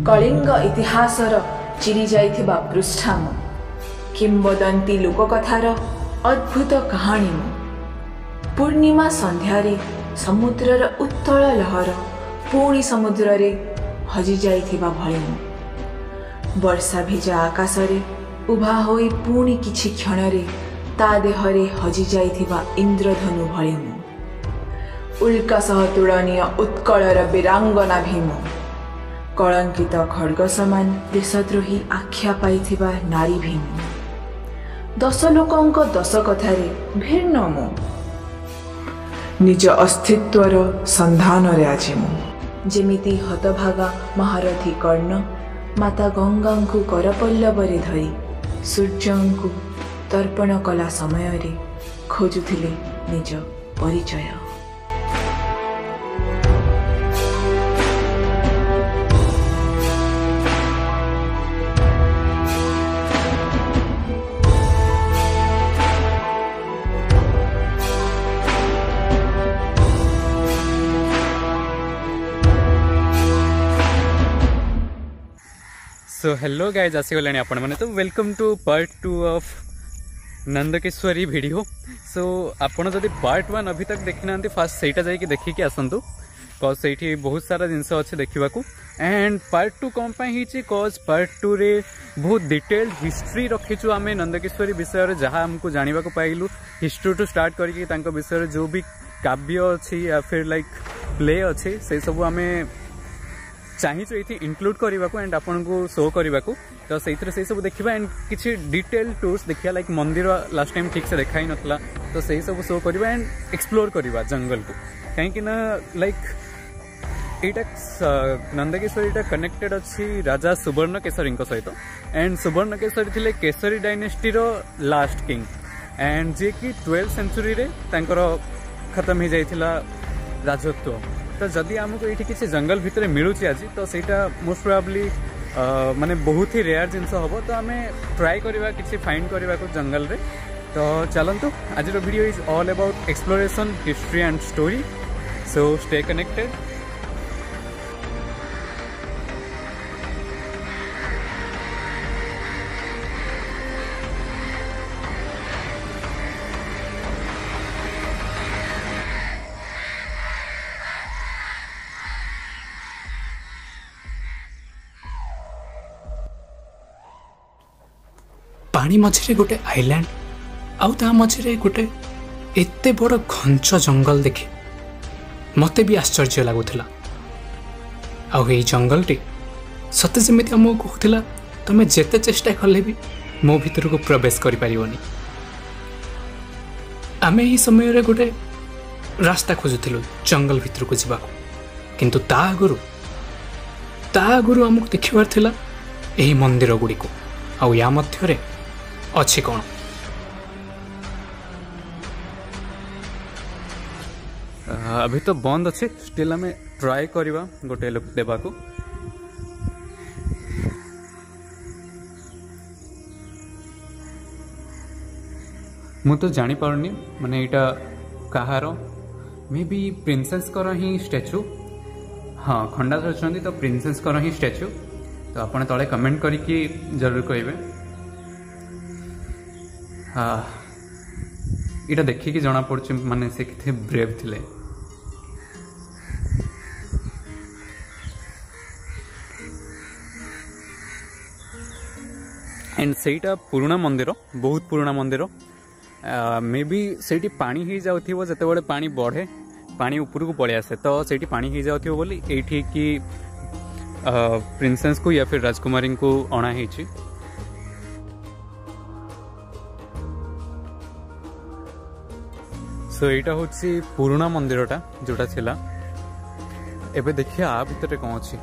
कलिंग इतिहासर चिरी जाइथिबा पृष्ठा मु किंबदंती लोककथार अद्भुत कहानी मु पूर्णिमा संध्यारे समुद्रर उत्तल लहर पुणी समुद्र रे हजि जाइथिबा भଳି मु वर्षा भिजा आकाशरे उभा होई पुणी किछि क्षणरे ता देहरे हजि जाइथिबा इंद्रधनु भଳି मु उल्का सह तुलनीय उत्कलर वीरांगना भीम कलंकित खड्ग समान देशद्रोही आख्या पाइथिबा नारी भीम दश लोकंक दश कथारे भिन्न मु निज अस्तित्वर संधान रे आज मु जेमिति हतभागा महारथी कर्ण माता गंगा को करपल्लवरे धरी सूर्यंकु तर्पण कला समय रे खोजुथिले निज परिचय। सो हेलो गाइज आसीगले आपण मैंने तो welcome to part 2 of Nandakeshwari video. So आपड़ जदि पार्ट 1 अभी तक देखी ना फास्ट सहीटा जाकि देखिकी आसतु कज से बहुत सारा जिनस अच्छे देखा एंड पार्ट 2 कौन ही कज पार्ट 2 रे बहुत डिटेल्ड हिस्ट्री रखीचु आम नंदकेश्वरी विषय जहाँ आमको जाना पाइलु हिस्ट्री टू स्टार्ट करके विषय जो भी काव्य अच्छी या फिर लाइक प्ले अच्छे से सब आम चाहिए ये इनक्लूड करने को एंड आपन को शो करने को तो से सब देखा एंड किसी डिटेल टूर्स देखा लाइक मंदिर लास्ट टाइम ठीक से देखा ही नाला तो सही सब शो करवा एंड एक्सप्लोर करवा जंगल को कहीं लाइक यहाँ नंदकेश्वरी कनेक्टेड अच्छी राजा सुवर्ण केशरी सहित एंड सुवर्ण केशरी थे Keshari dynasty last king and जी कि 12th सेंचुरी रे खत्म हो जाइथिला राजत्व। तो जदि आमको ये किसी जंगल भितर मिलूँ आज तो सहीटा मोस्ट प्रोबेबली माने बहुत ही रेयर जिनस हम तो आम ट्राए करवा किसी फाइंड करने को जंगल रे। तो चलतु आज video is all about exploration history and story so stay connected. पानी मझे गोटे आइलैंड आउ ता मझे गोटे एते बड़ घंच जंगल देखे मते भी आश्चर्य लगुला। आउ ये जंगल टी सते जमी आमको कहूला तुम जेते चेष्टा कले भी मो भीतर को प्रवेश कर पारिबनी। आमे ही समय रे गोटे रास्ता खोजुथिलु जंगल भीतर को जीवाको किंतु ता आगुरु आमको देखिबार थिला एही मंदिर गुडी को आउ या मध्य रे अच्छी कौन अभी तो बंद अच्छे स्टिल आम ट्राए करवा गोटे लोक देवा को मु तो जानी पारनी माने इटा कहार मे बी प्रिंसेस कर ही स्टैचू हाँ खंडा अच्छा तो प्रिंसेस कर ही स्टैचू तो आपने तले कमेंट करके जरूर कहे। हाँ इटा देखिकी जना पड़े माने से किथे ब्रेव थिले। एंड सेटा पुराना मंदिर बहुत पुराना मंदिर मे बी सेठी पानी ही जाउथिबो जते बड़े पानी बढ़े पानी ऊपर को पड़े आसे तो सेठी पानी ही जाउथिबो बोली एठी की प्रिंसेस को या फिर राजकुमारी को अणा ही। सो यहाँ हूँ पुराना मंदिरटा जोटा थिला एबे देखिए आ भितर कौन अच्छी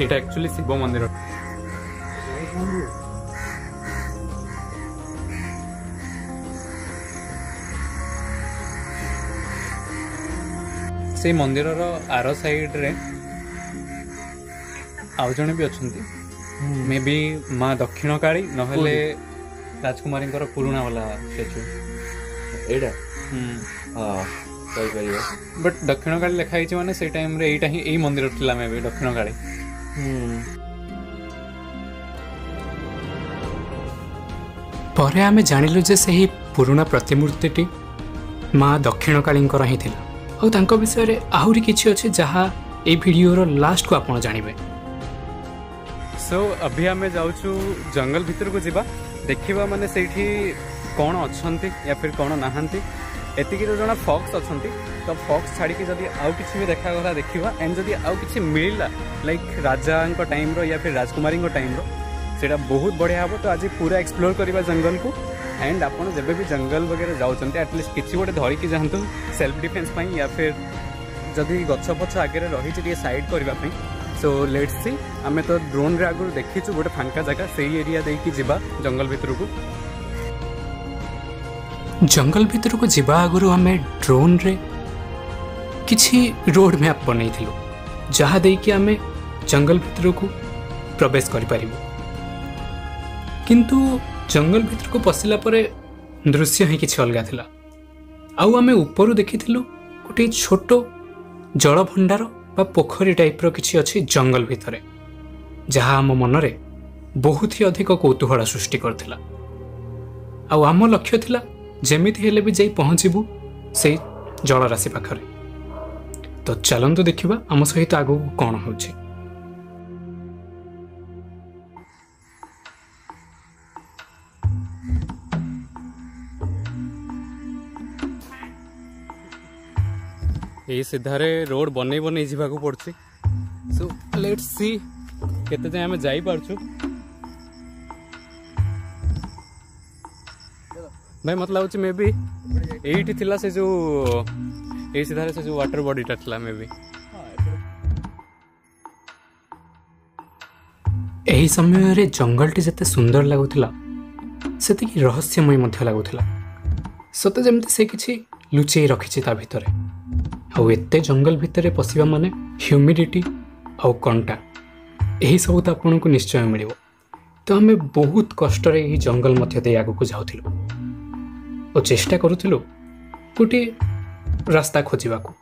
এটা एक्चुअली शिव मंदिर से मंदिर आर साइड रे आउ जणे भी अछंती मे बी माँ दक्षिण काली नहले राजकुमारी पुराणा वाला स्टैचू एटा हाँ कही परियो बट दक्षिण काली लिखाई माने से टाइम रे एटा ही एई मंदिर थिला मे बी दक्षिण काली परे आमे जानिलु जे सही पुराणा प्रतिमूर्तिटी माँ दक्षिण काली ही थिला और तांको विषय रे आहुरी किछि अछि जहा ए वीडियो रो लास्ट को आपण जानिबे। सो अभी आम जाऊँ जंगल भितर को जीवा देखा माने सेठी कौन अच्छी या फिर कौन नहांती एतिकी तो जना फॉक्स अच्छी तो फॉक्स छाड़ी जदि आउ किछि भी देखा गला देखा एंड जदि आउ किछि मिलला लाइक राजा टाइम रो या फिर राजकुमारी टाइम रो सेटा बहुत बढ़िया हम तो आज पूरा एक्सप्लोर करवा जंगल को एंड आपन जब भी जंगल वगैरह जाऊँच एटलिस्ट किसी गोटे धरिकी जातु सेल्फ डिफेन्स या फिर जदि गछ पछ आगे रही साइड करने सो लेट्स सी आमे तो ड्रोन रे आगु देखीचु गोटे फांका जगह से एरिया देकी जिबा जंगल भितर को जिबा आगु आमे ड्रोन रे किछि रोड मैप बनैथिलु जहा देकी आमे जंगल भितर को प्रवेश करि परिबु किंतु जंगल भितर को पसिला परे दृश्य ही किछि अलगा थिला आउ आमे ऊपर देखिथिलु गोटे छोटो जल भंडार बा पोखरी टाइप रो किछि अछि जंगल भितरे जहा आम मनरे बहुत ही अधिक कौतूहल सृष्टि करथिला आउ आम लक्ष्य थिला जेमिति हेले भी जाई पहुंचीबू से जलराशि पाखरे तो चलंतु देखिबा आम सहित आगु कोन होछि। ये सीधारे रोड बनै बनै जीवाकू पड़छि सो लेट्स सी केते जाय हमें जाई पारछु भाई मतलब होछि मे बी एठी थिला से जो ए सीधारे से जो वाटर बॉडीटा थिला मे बी एही समय रे जंगलटी जते सुंदर लागुथिला सेति की रहस्यमय मध्य लागुथिला सते जेमते से किछि लुचेई रखिछि ता भितरे आउ एते जंगल भितरे पशिबा माने ह्यूमिडिटी आउ कंटा यही सब तो आपन को निश्चय मिलिबो तो हमें बहुत कष्ट रे ही जंगल मध्य दे आगु को जाउथिलु और चेष्टा करूथिलु गोटे रास्ता खोजिबा को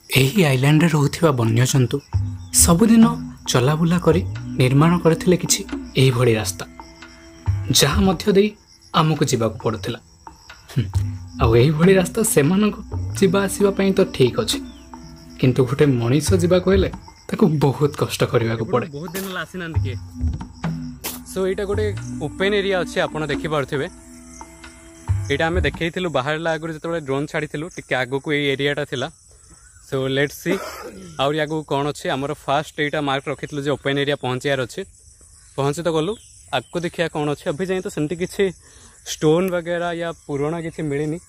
एही आइलैंड रे रहउथिबा वन्यजंतु सबुदिन चलाबुला करी निर्माण करथिले किछि एही भଳି रास्ता जहा मध्य देई आमको जीवाक पड़ुथिला आ एही भଳି रास्ता सेमानक जीवा आसीबा पई तो ठीक अछि किंतु गोटे मनीष जीवा कहले ताको बहुत कष्ट करबा को पड़े बहुत दिन ला आसी नांदी के सो एटा गोटे ओपन एरिया अछि आपण देखि पारथिबे एटा हमें देखैथिलु बाहर ला आगु जतबे ड्रोन छाड़ीथिलु टिके आगु को एई एरियाटा थिला सो लेट्स सी आउरी आगु कौन अच्छे आमर फास्ट एटा मार्क रखी जो ओपन एरिया पहुँचार अच्छे पहुँची तो गलु आगको देखिया कौन अच्छे अभी जाए तो सेमती किसी स्टोन वगैरह या पुराना किसी मिलनी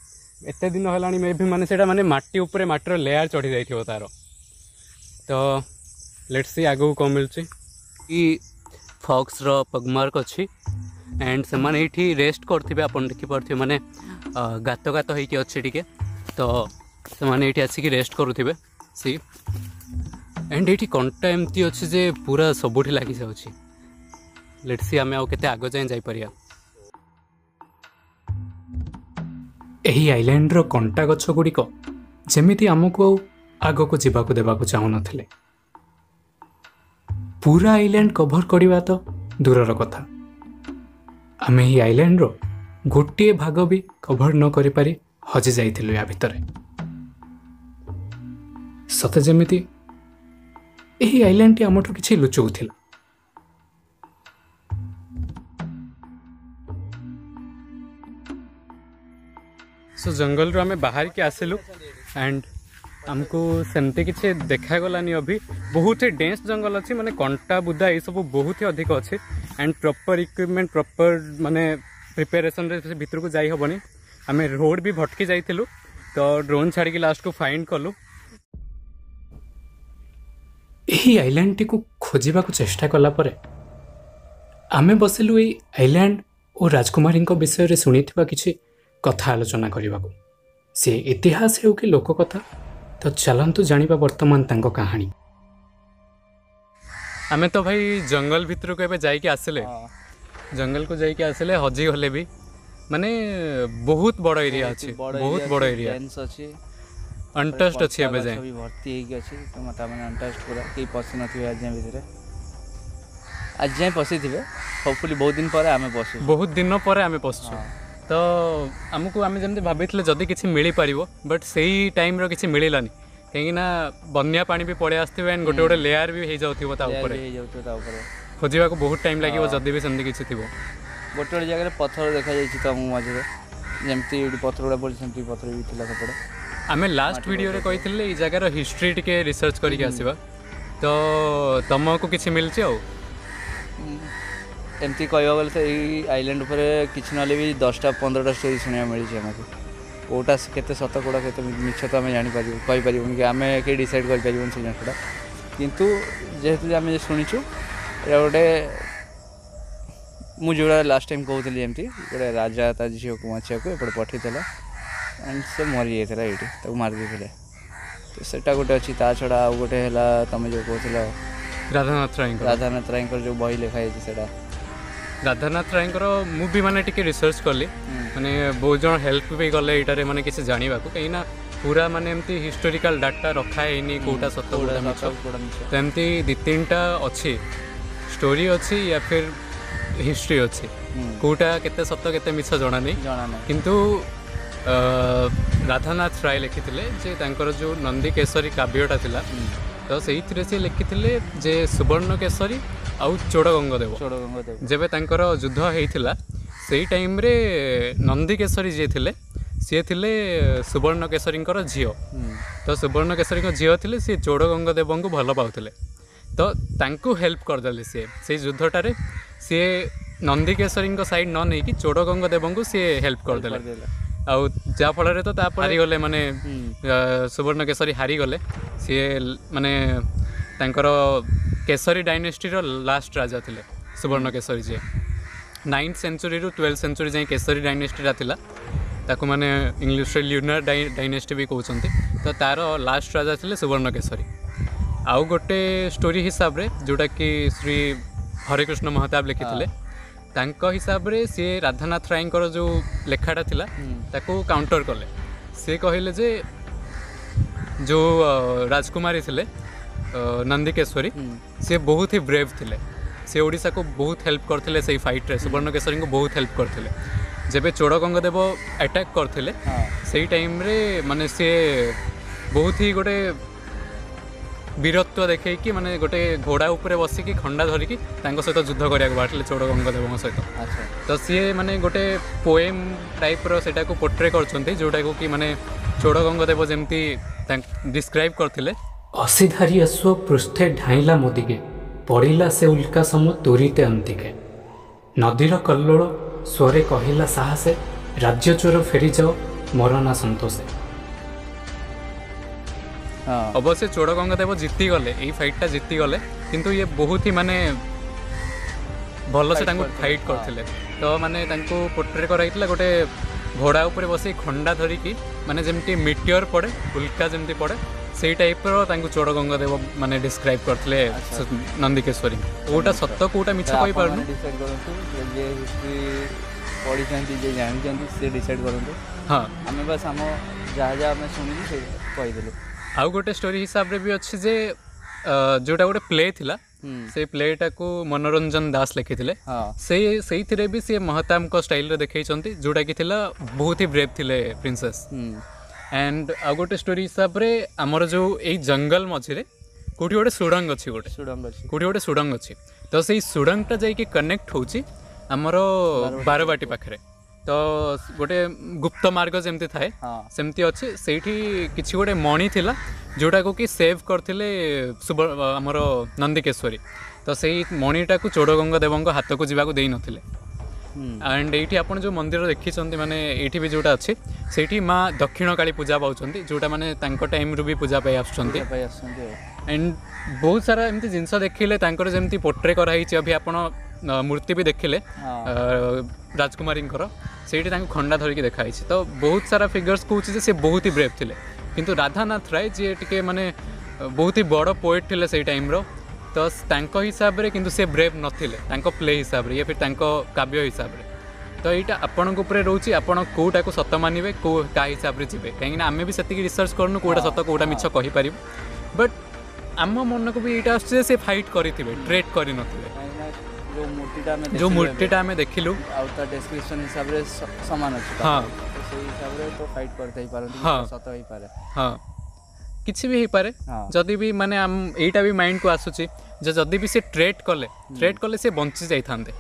एत दिन है मे भी माने माने माटी उपरे माटीर लेयर चढ़ी जाइथिबो तार तो लेट्स सी आगु कौन मिलुछि फॉक्स रो पगमार्क अच्छी एंड से माने एठी रेस्ट करथिबे आपन देखि पारथिबे माने गात गात होइके अच्छे टिके तो से माने एठी आसिक रेस्ट करुथिबे सी एंड एठी कंटा एमती अछि जे पूरा सबुठी लागि जाउछि लेट्स सी आमे आ केते आगो जाय जाय परिया एही आइलैंड रो कंटा गछ गुडी को जेमिति हमकु आगो को जीवा को देबा को चाहू नथिले पूरा आइलैंड कवर करिवा तो दूरर कथा आमे ही आइलैंड रो गोटे भाग भी कवर न करि पारि हजि जाइथिलु या भितरे सते जेमिति एही आइलैंड टी हमठु किछि लुचौथिला सो जंगल रू आम बाहर के आसिलु एंड आमको सेमती किसी देखागलानी अभी बहुत ही डेन्स जंगल अच्छी माने कंटा बुदा ये सब बहुत ही अधिक अच्छी एंड प्रॉपर इक्विपमेंट प्रॉपर माने प्रिपेरेसन रे भीतर को जाई हबनी आम रोड भी भटकी जाइलु तो ड्रोन छाड़ी लास्ट को फाइंड कलु यही आइलैंड टी को खोजा चेष्टा कला परे आमे बसिलु ये आइलैंड और राजकुमारी विषय शुणी किसी कथा आलोचना करने को सी इतिहास हो कि लोक कथा तो चलतु जानिबा वर्तमान तांको कहानी आमे तो भाई जंगल भीतर को जाइके आसिले जंगल को जाइके आसिले हजी गले भी माने बहुत बड़ एरिया अच्छी बहुत बड़ एरिया अनटच्ड अच्छी एबे जाय भर्ती हेकी अछि तो मता माने अनटच्ड पूरा के पसी नथि आज जाय भीतर आज जाय पसी थिबे होपफुली बहुत दिन पर आमे पसु बहुत दिन पर आमे पसु तो आमको आमे जमते भाबितले जदी किछि मिली परिबो बट सेही टाइम रो किछि मिलिलानी कहीं ना बन्या पानी भी पड़े आसथिबे एंड गोटे गोटे लेयर भी हो जाउथिबो ता ऊपर खोजिबा को बहुत टाइम लागिबो जदी भी संदि किछि थिबो गोटे गोटे जगह पत्थर देखा जाइछि त मझे जेमती पत्थर गुड़ा पड़ी सेमती पत्थर भी थिला सपड़े आमे लास्ट वीडियो रे कहिथिले ई जगह रो हिस्ट्री टिके रिसर्च करिके आसीबा तो तमको किछि मिलछि औ एमती कहवा गले तो ये आइलैंड पर किसी ना भी 10टा 15टा स्टोरी शुणा मिली आमको कौटा केते सत कौटा केते मिछ तो आम जापर कहीपर कि आम कहीं डिसाइड कर से जिनटा किंतु जेहेतु आम शुणीचु गोटे मुझे लास्ट टाइम कहूली एमती गोटे राजा ता झील को मचिया को एपटे पठेला एंड से मरी जाता ये मारिदे तो सेटा गोटे अच्छी ता छड़ा आउ गोटे है तुम जो कहला राधानाथ राय जो बही लिखाई से राधानाथ राय मुझे माने टिके रिसर्च कली माने बहुत जन हेल्प भी गले इटारे माने किसी जानिबा को कहीं ना पूरा माने एमती हिस्टोरिकल डाटा रखा है कोटा सत्य कोटा मिछ तो एमती 2-3टा अच्छी स्टोरी अच्छी या फिर हिस्ट्री अच्छी कोटा केते सत्य केते मिछ जणा नहीं किंतु राधानाथ राय लिखिथिले जे तांकर जो नंदी केसरी काव्यटा थिला तो से सी लिखिथिले जे सुवर्ण केसरी आउ चोड़गंगदेव जेबे तांकर युद्ध होइथिला सेही टाइम रे नंदी केसरी जे थिले सी थिले सुवर्ण केसरी झील तो सुवर्ण केसरी झील थिले सी चोड़गंगदेव को भल पाउथिले तो तांको हेल्प करदेले से युद्धटारे सी नंदी केसरी साइड न नहीं कि चोड़गंगदेव को सी हेल्प करदेले आउ जा फल तो हारी गले माने सुवर्ण केसरी हारी गले सी माने तांकर केसरी डायनेस्टी रो लास्ट राजा थिले सुवर्ण केसरी जे 9th सेंचुरी रु 12th सेंचुरी जाए केसरी डायनेस्टीटा थिला ताको माने इंग्लिश रे ल्यूनार डायनेस्टी भी कहउछंती तो तार लास्ट राजा थिले सुवर्ण केसरी आउ गोटे स्टोरी हिसाब रे जोटा कि श्री हरिकृष्ण महताब लिखिथिले तांको हिसाब रे सी राधानाथ राय जो लेखाटा थिला ताको काउंटर कले सी कहले जे जो राजकुमारी थिले नंदीकेश्वरी सी बहुत ही ब्रेव थिले सी ओडिशा को बहुत हेल्प करथिले से फाइट रे सुवर्ण केसरी को बहुत हेल्प करथिले जेबे चोड़गंगदेव अटैक करथिले सेही टाइम रे माने सी बहुत ही गोटे वीरत्व देखे कि माने गोटे घोड़ा उपरे बसिकी खंडा धरिकी तांको सहित युद्ध करिया बाटले चोड़गंगदेव सहित तो सी माने गोटे पोएम टाइप रो सेटा को पोर्ट्रे करछंती जोटा को कि माने चोड़गंगदेव जेमती डिस्क्राइब करथिले असीधारी अश्व पृष्ठे ढाईला मोदिके पड़िला से उल्का सम तुरीते अंतिके नदीर कल्लोल स्वरे कहिला साहसे राज्य चोर फेरी जाओ मरना संतोषे अवश्य चोड़गंगदेव जीति गले यही फाइटा जीति गले किंतु ये बहुत ही माने भल से फाइट करथिले तो माने तांको पोर्ट्रे कराइतला गोटे घोड़ा ऊपर बसी खंडा धरिकी माने जेमती मिटियर पड़े उल्का जेमती पड़े से टाइप रो चोड़गंगदेव माने डिस्क्राइब करथिले नंदीकेश्वरी कोटा सत्य कोटा मिछ कहि पारनु डिसाइड करंतु जे हिस्ट्री पढी जानती जे जानि जानती से डिसाइड करंतु हां हमें बस हम जा हमें सुनि से कहि देलु आउ गोटे स्टोरी हिसाब रे भी अछि जे जोटा गोटे प्ले थिला से प्लेटा को मनोरंजन दास लिखिथिले से थिरे भी से महताम को स्टाइल रे देखैचंती जोटा कि थिला बहुत ही ब्रेव थिले प्रिंसेस एंड आ गोटे स्टोरी हिसाब रे हमर जो ए जंगल मझिरे कोठी गोटे सुडंग अछि कोठी गोटे सुडंग अछि तो से सुडंगटा जाई कि कनेक्ट होची हमर बारबाटी पाखरे तो गोटे गुप्त मार्ग जमती थाए हाँ सेमती अच्छी से किसी गोटे मणि थिला जोटा को कि सेव करते आमर नंदिकेश्वरी तो से मणिटा को चोड़गंगा देव हाथ को जावाक दे नथिले एंड ये आप जो मंदिर देखी माने ये भी जोटा अच्छी से माँ दक्षिण काली पूजा पाँच जोटा माने टाइम रू भी पूजा पाई आसुचंती एंड बहुत सारा एमती जिनस देखिले जमी पोर्ट्रे कराई अभी आप मूर्ति भी देखिले राजकुमारी से खंडा धरिकी देखाई तो बहुत सारा फिगर्स कहूँ से बहुत ही ब्रेव थे किंतु राधानाथ राय जी टे माने बहुत ही बड़ पोएट थे से टाइम रो तो तांको हिसाब रे किंतु से ब्रेव नथिले तांको प्ले हिसाब रे या फिर तांको काव्य हिसाब रे तो यहाँ आपण उपर रोचे आपण कौटा को सत मानवे क्या हिसाब से जी कहीं आम भी से रिसर्च करूँ कौटा सत कौटा मिछ कहीपर बट आम मन को भी यहाँ आस फाइट करेंगे ट्रेड कर जो मूर्तिटा आम देखिलु डिस्क्रिप्शन हिसाब रे समान अछि हाँ से हिसाब रे तो फाइट करते ही पारंती हाँ सत ही पारे हाँ किसी भी हो पारे जदि भी माने एटा भी माइंड को आसुची जदि भी से ट्रेड कले से बंची जाई थांदे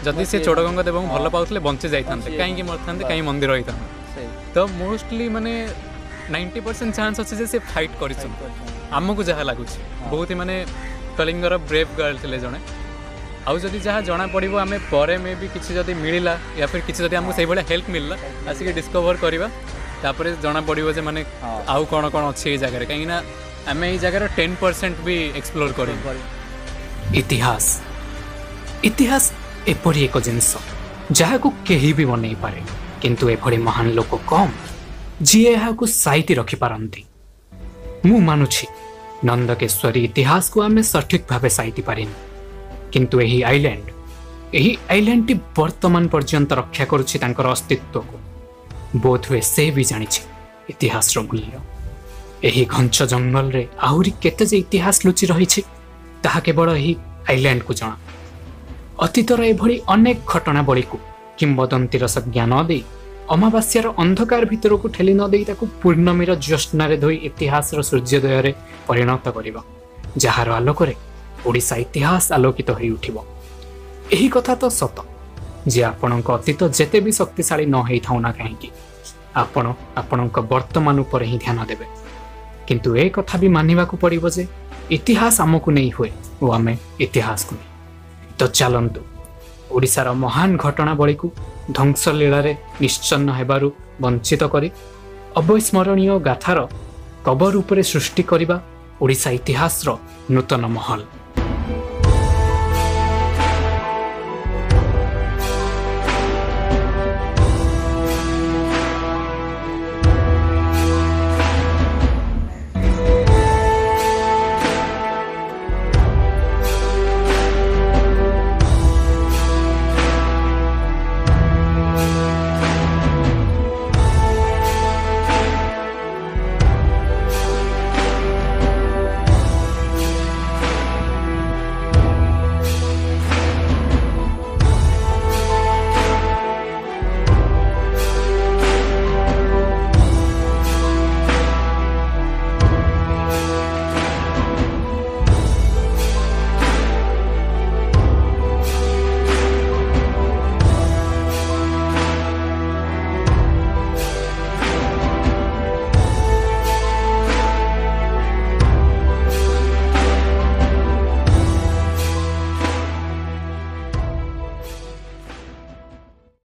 जदि से चोड़गंगा देव भल पाउतले बंची जाई थांदे काहे कि मर थांदे काहे मंदिर होई थांदे तो मोस्टली माने 90% चांस अछि जे से फाइट करिछ हमकु जहा लागुची बहुत ही माने कलिंगर ब्रेव गर्ल थिले जणे आउ जदि जहाँ जना पड़ो आम पर में भी किसी जदि मिलला या फिर किसी जदि हमको से भाया हेल्प मिलला आसिक डिस्कवर करवा तापर जना पड़ो जे माने आउ कौन कौन अच्छी ये जगह कहीं आम ये जगह 10% भी एक्सप्लोर कर इतिहास इतिहास एपरी एक जिनस जहाँ को कहीं भी बनई पारे किंतु एभली महान लोक कम जी यहाँ साइती रखिपारती मु मानुछि नंदकेश्वरी इतिहास को आम सठिक भाव साइती पारिनी किंतु यही आइलैंड टी वर्तमान पर्यंत रक्षा करुछि तांकर अस्तित्व को बोध हुए से भी जानी इतिहास मूल्य यही घंच जंगल रे आहुरी केते जे इतिहास लुचि रही ताहा केवल यही आइलैंड को जना अतीतर एभली अनेक घटनावली को किंवदंती रस ज्ञान दे अमावास्यार अंधकार भितर को ठेली न दे ताकू पूर्णमीर ज्योत्स्ना धोई इतिहास सूर्योदय रे परिणत करिबा जार आलोक रे ओडिशा इतिहास आलोकित हो उठिबो एही कथा तो सत जे आपणक अतीत जेते भी शक्तिशाली न होई थाउ ना काहेकि आपण आपणक वर्तमान उपर ही ध्यान देबे किंतु ए कथा भी मानिबा को पड़िबो जे इतिहास हमकु नहीं हुए ओ आमे इतिहास को नहीं तो चलंतु ओडिशार महान घटनावली को ध्वंसलीला रे निश्चन्न हेबारु वंचित करी अविस्मरणीय गाथार कबर उपरे सृष्टि करिबा ओडिशा इतिहास रो नूतन महल।